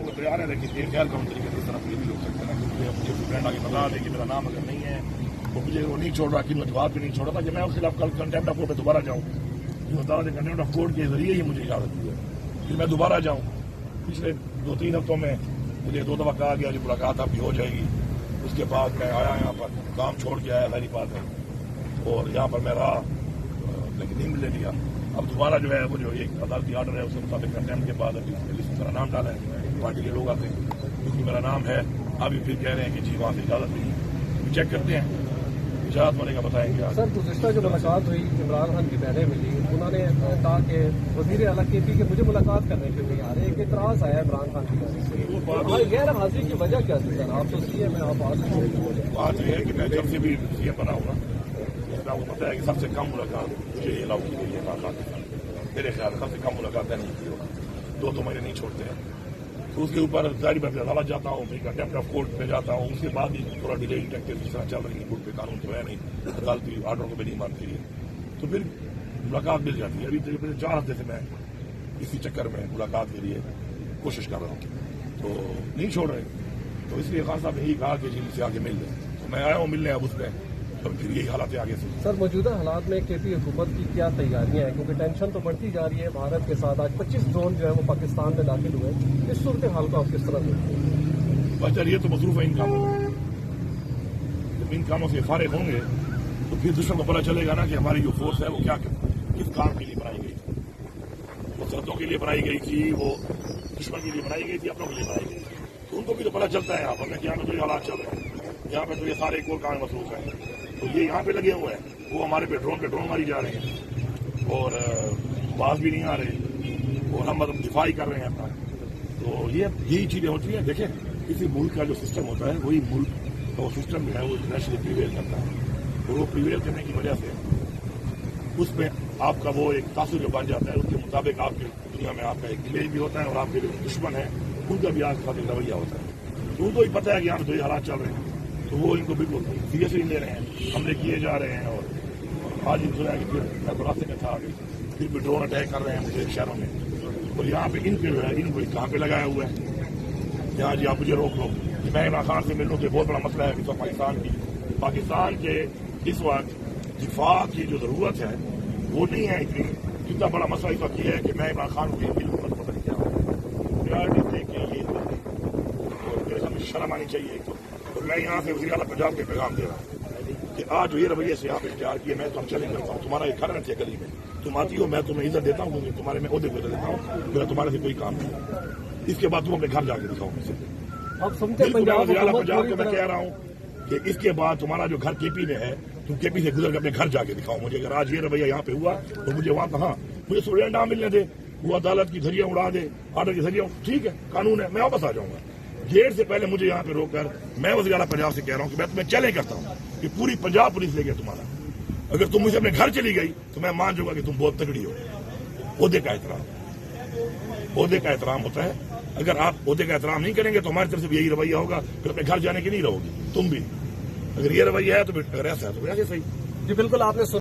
को तैयार है, लेकिन एक गैर कानूनी तरीके से इस तरफ ये भी हो सकता है क्योंकि मुझे फ्रेंड आगे बता दे कि मेरा नाम अगर नहीं है तो मुझे वो नहीं छोड़ रहा कि मैं जवाब भी नहीं छोड़ रहा कि मैं उसके खिलाफ कल कंटेम्प्ट ऑफ कोर्ट पे दोबारा जाऊँ। कंटेम्प्ट ऑफ कोर्ट के जरिए ही मुझे इजाजत दी है कि मैं दोबारा जाऊँ। पिछले 2-3 हफ्तों में मुझे 2 दफा कहा गया कि मुलाकात आपकी हो जाएगी। उसके बाद मैं आया यहाँ पर, काम छोड़ के आया, सारी बात है, और यहाँ पर मैं रहा लेकिन नहीं मिलने दिया। अब दोबारा जो है वो जो एक अदालती आर्डर है उसके मुताबिक कंटेम्प्ट के बाद अभी मेरा नाम डाला है, पार्टी के लोग आते हैं क्योंकि मेरा नाम है। अभी फिर कह रहे हैं कि जी वहाँ से इजाजत नहीं, चेक करते हैं, इजाजत होने का बताएंगे। सर गुज़िश्ता जो मुलाकात हुई इमरान खान की बहनें मिली, उन्होंने कहा कि वज़ीर आला KP के मुझे मुलाकात करने के लिए आ रहे, एक एतराज़ आया इमरान खान की तरफ से। गैर हाजिरी की वजह क्या थी सर? आप तो CM हैं, आप बात यह है कि मैं जब से भी CM बना हूँ आपको पता है कि सबसे कम मुलाकात मुझे अलाउ की गई है इमरान खान के साथ। मेरे ख्याल में सबसे कम मुलाकात नहीं की होगा, 2 महीने नहीं छोड़ते हैं। तो उसके ऊपर जारी मैं अदालत जाता हूँ, फिर कंटेम्प्ट ऑफ कोर्ट में जाता हूँ, उसके बाद ही थोड़ा डिले टैक्टिव जिस तरह चल रही है, कोर्ट पे कानून तो है नहीं, अदालती आर्डर को भी नहीं मानती है, तो फिर मुलाकात मिल जाती है। अभी तकरीबन 4 हफ्ते से मैं इसी चक्कर में मुलाकात के लिए कोशिश कर रहा हूँ, तो नहीं छोड़ रहे। तो इसलिए खान साहब ने यही कहा कि जी से आगे मिल लें, तो मैं आया हूँ मिलने अब उसमें, तो फिर यही हालात है आगे से। सर मौजूदा हालात में KP हुकूमत की क्या तैयारियां हैं, क्योंकि टेंशन तो बढ़ती जा रही है भारत के साथ। आज 25 ड्रोन जो है वो पाकिस्तान में दाखिल हुए, इस सूरत हाल को आप किस तरह देखते हैं? बस ये तो मसरूफ है इन कामों में, जब इन कामों से फारिग होंगे तो फिर दुश्मन को पता चलेगा ना कि हमारी जो फोर्स है वो क्या किस काम के लिए बनाई गई थी। वो सरहदों के लिए बनाई गई थी, वो दुश्मन के लिए बनाई गई थी, अपनों के लिए बनाई गई थी, तो उनको भी तो पता चलता है यहाँ पर कि यहाँ पे तो ये हालात चल रहे हैं, यहाँ पे तो ये सारे कोर काम मसरूफ है, तो ये यहाँ पे लगे हुए हैं, वो हमारे पे ड्रोन मारी जा रहे हैं और बाज भी नहीं आ रहे और हम मतलब दिफाई कर रहे हैं अपना। तो ये यही चीजें होती हैं। देखें, किसी मुल्क का जो सिस्टम होता है वही मुल्क का वो सिस्टम जो है वो इंटरनेशनली प्रिवेल करता है, और वो प्रिवेल करने की वजह से उसमें आपका वो एक तासुर जो बन जाता है, उसके मुताबिक आपकी दुनिया में आपका एक इमेज भी होता है और आपके जो दुश्मन है उनका भी आपके साथ एक रवैया होता है। तो उनको भी पता है कि यहाँ पे तो ये हालात चल रहे हैं, तो वो इनको बिल्कुल सीरियसली ले रहे हैं, हमले किए जा रहे हैं। और आज ही सुना कि फिर मैं रास्ते में था, फिर भी ड्रोन अटैक कर रहे हैं मुझे शहरों में, और यहाँ पे इनके जो है इनको कहाँ पे लगाया हुआ है, यहाँ जी आप मुझे रोक लो कि मैं इमरान खान से मिल लूँ, तो बहुत बड़ा मसला है कि तो पाकिस्तान के इस वक्त दिफा की जो जरूरत है वो नहीं है इतनी, जितना बड़ा मसला इस वक्त ये है कि मैं इमरान खान को बिल्कुल पसंद किया प्रायोरिटी दे के ये मेरे सामने शर्म आनी चाहिए। तो मैं यहाँ से वज़ीर आला पंजाब के पैगाम दे रहा हूँ कि आज ये रवैये से आप इख्तियार किए, मैं तो हम चैलेंज करता हूँ, तुम्हारा एक घर रहती है गली में, तुम आती हो, मैं तुम्हें इज्जत देता हूँ क्योंकि तुम्हारे में ओहदे को इज्जत देता हूँ, मेरा तुम्हारे से कोई काम नहीं। इसके बाद तुम अपने घर जाके दिखाओ मुझसे। वज़ीर आला पंजाब को मैं कह रहा हूँ कि इसके बाद तुम्हारा जो घर KP में है, तुम KP से गुजर कर अपने घर जाके दिखाओ मुझे। अगर आज ये रवैया यहाँ पे हुआ तो मुझे वहाँ कहाँ मुझे स्टूडेंट मिलने दे, वो अदालत की धज्जियां उड़ा दे, आर्डर की धज्जियां, ठीक है कानून है, मैं वापस आ जाऊंगा। गेट से पहले मुझे यहाँ पे रोककर मैं वज़ीर आला पंजाब से कह रहा हूँ कि मैं तुम्हें चैलेंज करता हूँ कि पूरी पंजाब पुलिस ले गया तुम्हारा, अगर तुम मुझे अपने घर चली गई तो मैं मान जाऊंगा कि तुम बहुत तगड़ी हो। ओहदे का एहतराम होता है, अगर आप ओहदे का एहतराम नहीं करेंगे तो हमारी तरफ से भी यही रवैया होगा, फिर अपने घर जाने की नहीं रहोगी तुम भी। अगर ये रवैया है तो फिर ऐसा है तो वैसे सही। जी बिल्कुल आपने